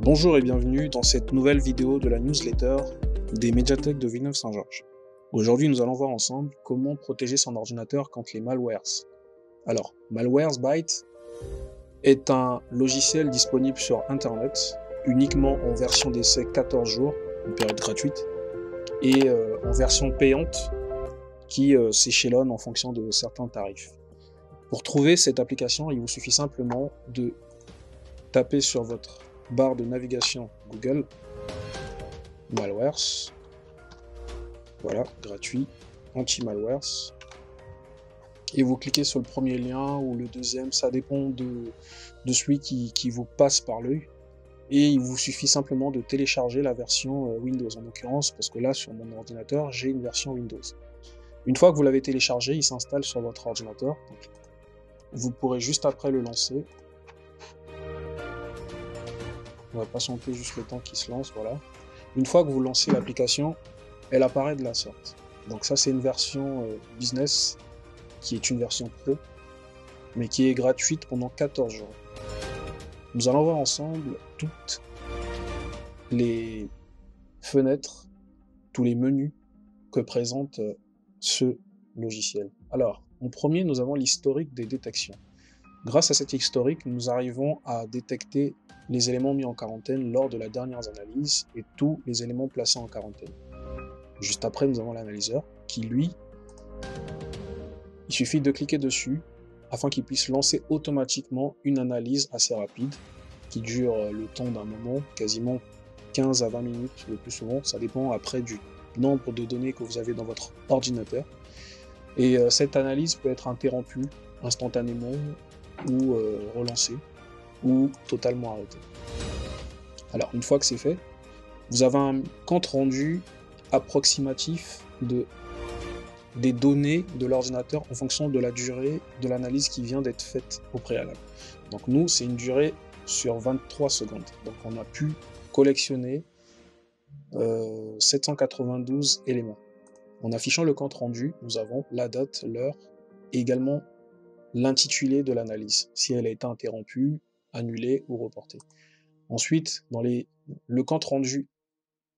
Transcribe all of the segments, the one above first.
Bonjour et bienvenue dans cette nouvelle vidéo de la newsletter des médiathèques de Villeneuve-Saint-Georges. Aujourd'hui, nous allons voir ensemble comment protéger son ordinateur contre les malwares. Alors, Malwarebytes est un logiciel disponible sur Internet, uniquement en version d'essai 14 jours, une période gratuite, et en version payante qui s'échelonne en fonction de certains tarifs. Pour trouver cette application, il vous suffit simplement de taper sur votre barre de navigation Google Malwares, voilà, gratuit, anti-malwares, et vous cliquez sur le premier lien ou le deuxième, ça dépend de celui qui vous passe par l'œil, et il vous suffit simplement de télécharger la version Windows en l'occurrence, parce que là sur mon ordinateur j'ai une version Windows. Une fois que vous l'avez téléchargé, il s'installe sur votre ordinateur, donc vous pourrez juste après le lancer. On va patienter juste le temps qu'il se lance, voilà. Une fois que vous lancez l'application, elle apparaît de la sorte. Donc ça, c'est une version business, qui est une version pro, mais qui est gratuite pendant 14 jours. Nous allons voir ensemble toutes les fenêtres, tous les menus que présente ce logiciel. Alors, en premier, nous avons l'historique des détections. Grâce à cet historique, nous arrivons à détecter les éléments mis en quarantaine lors de la dernière analyse et tous les éléments placés en quarantaine. Juste après, nous avons l'analyseur qui, lui, il suffit de cliquer dessus afin qu'il puisse lancer automatiquement une analyse assez rapide qui dure le temps d'un moment, quasiment 15 à 20 minutes le plus souvent, ça dépend après du nombre de données que vous avez dans votre ordinateur. Et cette analyse peut être interrompue instantanément ou relancée ou totalement arrêtée. Alors, une fois que c'est fait, vous avez un compte rendu approximatif des données de l'ordinateur en fonction de la durée de l'analyse qui vient d'être faite au préalable. Donc nous, c'est une durée sur 23 secondes. Donc on a pu collectionner 792 éléments. En affichant le compte rendu, nous avons la date, l'heure et également l'intitulé de l'analyse, si elle a été interrompue, annulée ou reportée. Ensuite, dans le compte rendu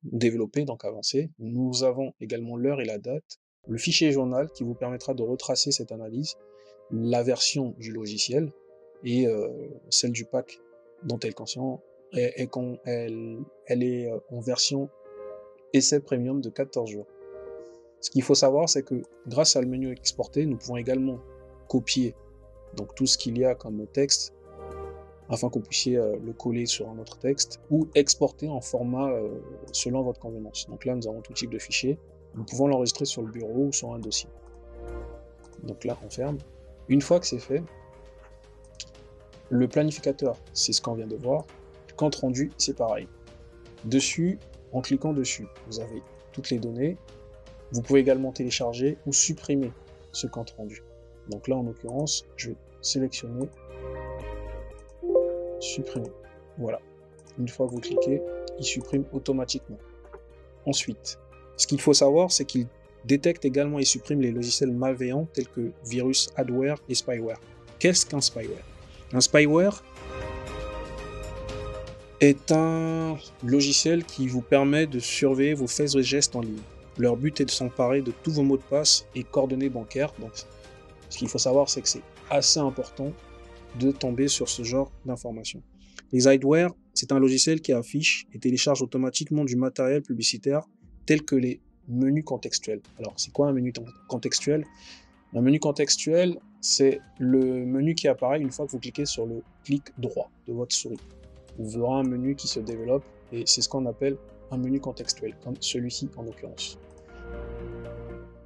développé, donc avancé, nous avons également l'heure et la date, le fichier journal qui vous permettra de retracer cette analyse, la version du logiciel et celle du pack dont elle est conscient, elle est en version essai premium de 14 jours. Ce qu'il faut savoir, c'est que grâce à le menu exporter, nous pouvons également copier donc tout ce qu'il y a comme texte afin que vous puissiez le coller sur un autre texte ou exporter en format selon votre convenance. Donc là, nous avons tout type de fichiers. Nous pouvons l'enregistrer sur le bureau ou sur un dossier. Donc là, on ferme. Une fois que c'est fait, le planificateur, c'est ce qu'on vient de voir. Le compte rendu, c'est pareil. Dessus, en cliquant dessus, vous avez toutes les données. Vous pouvez également télécharger ou supprimer ce compte rendu. Donc là, en l'occurrence, je vais sélectionner supprimer. Voilà. Une fois que vous cliquez, il supprime automatiquement. Ensuite, ce qu'il faut savoir, c'est qu'il détecte également et supprime les logiciels malveillants tels que virus, adware et spyware. Qu'est-ce qu'un spyware? Un spyware est un logiciel qui vous permet de surveiller vos faits et gestes en ligne. Leur but est de s'emparer de tous vos mots de passe et coordonnées bancaires. Donc, ce qu'il faut savoir, c'est que c'est assez important de tomber sur ce genre d'informations. Les adware, c'est un logiciel qui affiche et télécharge automatiquement du matériel publicitaire tel que les menus contextuels. Alors, c'est quoi un menu contextuel? Un menu contextuel, c'est le menu qui apparaît une fois que vous cliquez sur le clic droit de votre souris. Vous verrez un menu qui se développe et c'est ce qu'on appelle un menu contextuel, comme celui-ci en l'occurrence.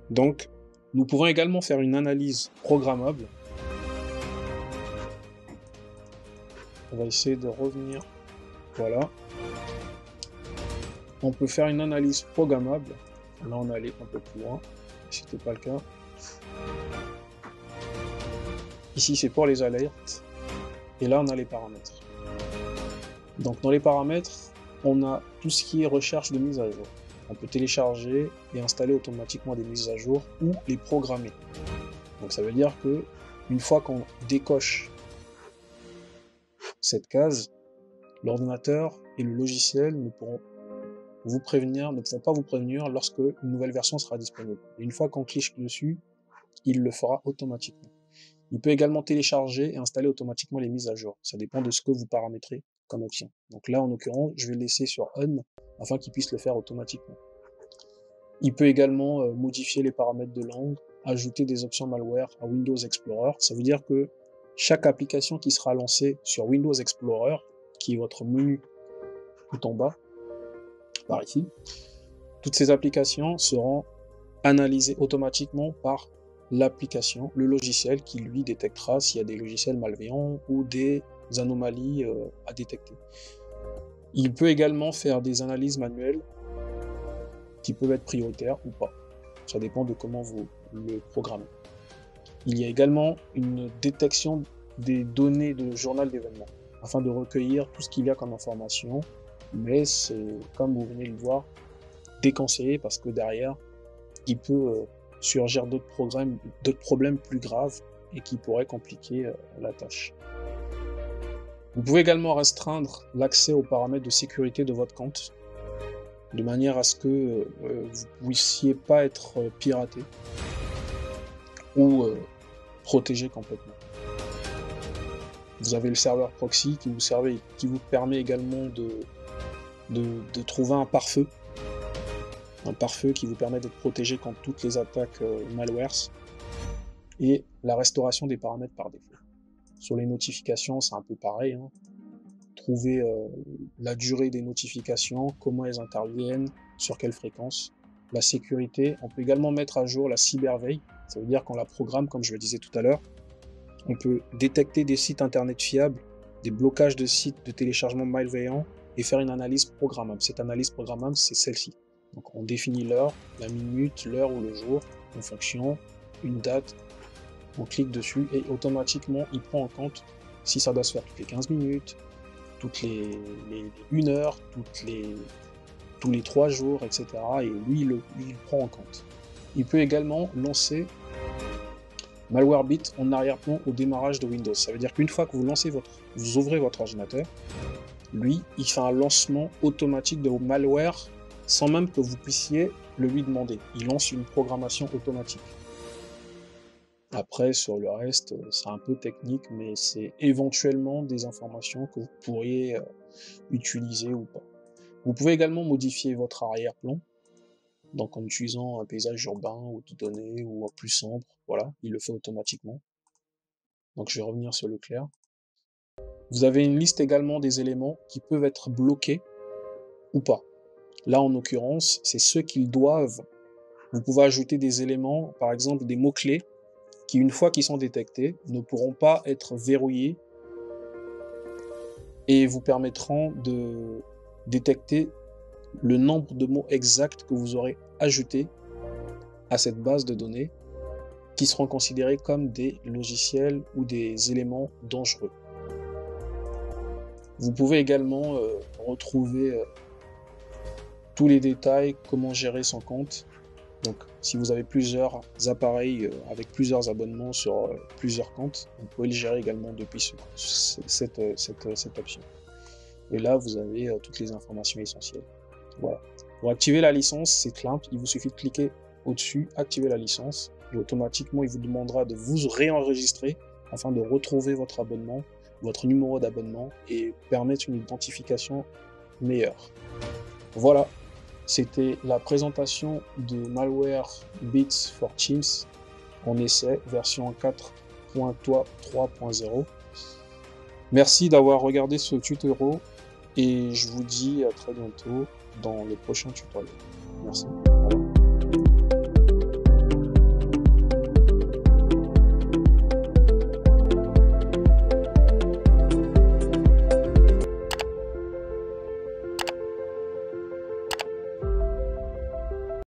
Donc, nous pouvons également faire une analyse programmable. On va essayer de revenir. Voilà. On peut faire une analyse programmable. Là, on est allé un peu plus loin. Si ce n'était pas le cas. Ici, c'est pour les alertes. Et là, on a les paramètres. Donc, dans les paramètres, on a tout ce qui est recherche de mise à jour. On peut télécharger et installer automatiquement des mises à jour ou les programmer. Donc, ça veut dire que une fois qu'on décoche cette case, l'ordinateur et le logiciel ne pourront pas vous prévenir lorsque une nouvelle version sera disponible. Et une fois qu'on clique dessus, il le fera automatiquement. Il peut également télécharger et installer automatiquement les mises à jour. Ça dépend de ce que vous paramétrez comme option. Donc là, en l'occurrence, je vais le laisser sur On afin qu'il puisse le faire automatiquement. Il peut également modifier les paramètres de langue, ajouter des options malware à Windows Explorer. Ça veut dire que chaque application qui sera lancée sur Windows Explorer, qui est votre menu tout en bas, par ici, toutes ces applications seront analysées automatiquement par l'application, le logiciel qui lui détectera s'il y a des logiciels malveillants ou des anomalies à détecter. Il peut également faire des analyses manuelles qui peuvent être prioritaires ou pas. Ça dépend de comment vous le programmez. Il y a également une détection des données de journal d'événements afin de recueillir tout ce qu'il y a comme information, mais c'est, comme vous venez de le voir, déconseillé parce que derrière, il peut surgir d'autres problèmes plus graves et qui pourraient compliquer la tâche. Vous pouvez également restreindre l'accès aux paramètres de sécurité de votre compte, de manière à ce que vous ne puissiez pas être piraté ou protégé complètement. Vous avez le serveur proxy qui vous permet également de trouver un pare-feu qui vous permet d'être protégé contre toutes les attaques malwares, et la restauration des paramètres par défaut. Sur les notifications, c'est un peu pareil, hein. Trouver la durée des notifications, comment elles interviennent, sur quelle fréquence. La sécurité, on peut également mettre à jour la cyberveille, ça veut dire qu'on la programme, comme je le disais tout à l'heure. On peut détecter des sites internet fiables, des blocages de sites de téléchargement malveillants et faire une analyse programmable. Cette analyse programmable, c'est celle-ci. Donc on définit l'heure, la minute, l'heure ou le jour, en fonction, une date, on clique dessus et automatiquement il prend en compte si ça doit se faire toutes les 15 minutes, toutes les 1 heure, tous les 3 jours, etc. Et lui, il prend en compte. Il peut également lancer Malwarebit en arrière-plan au démarrage de Windows. Ça veut dire qu'une fois que vous ouvrez votre ordinateur, lui, il fait un lancement automatique de vos malwares sans même que vous puissiez le lui demander. Il lance une programmation automatique. Après, sur le reste, c'est un peu technique, mais c'est éventuellement des informations que vous pourriez utiliser ou pas. Vous pouvez également modifier votre arrière-plan, donc en utilisant un paysage urbain ou de données ou en plus sombre, voilà, il le fait automatiquement. Donc je vais revenir sur le clair. Vous avez une liste également des éléments qui peuvent être bloqués ou pas. Là, en l'occurrence, c'est ceux qu'ils doivent. Vous pouvez ajouter des éléments, par exemple des mots-clés, qui, une fois qu'ils sont détectés, ne pourront pas être verrouillés et vous permettront de détecter le nombre de mots exacts que vous aurez ajoutés à cette base de données, qui seront considérés comme des logiciels ou des éléments dangereux. Vous pouvez également retrouver tous les détails, comment gérer son compte. Donc, si vous avez plusieurs appareils avec plusieurs abonnements sur plusieurs comptes, vous pouvez le gérer également depuis cette option. Et là, vous avez toutes les informations essentielles. Voilà. Pour activer la licence, c'est simple, il vous suffit de cliquer au-dessus, activer la licence, et automatiquement, il vous demandera de vous réenregistrer afin de retrouver votre abonnement, votre numéro d'abonnement, et permettre une identification meilleure. Voilà. C'était la présentation de Malwarebit for Teams en essai, version 4.3.0. Merci d'avoir regardé ce tutoriel et je vous dis à très bientôt dans le prochain tutoriel. Merci.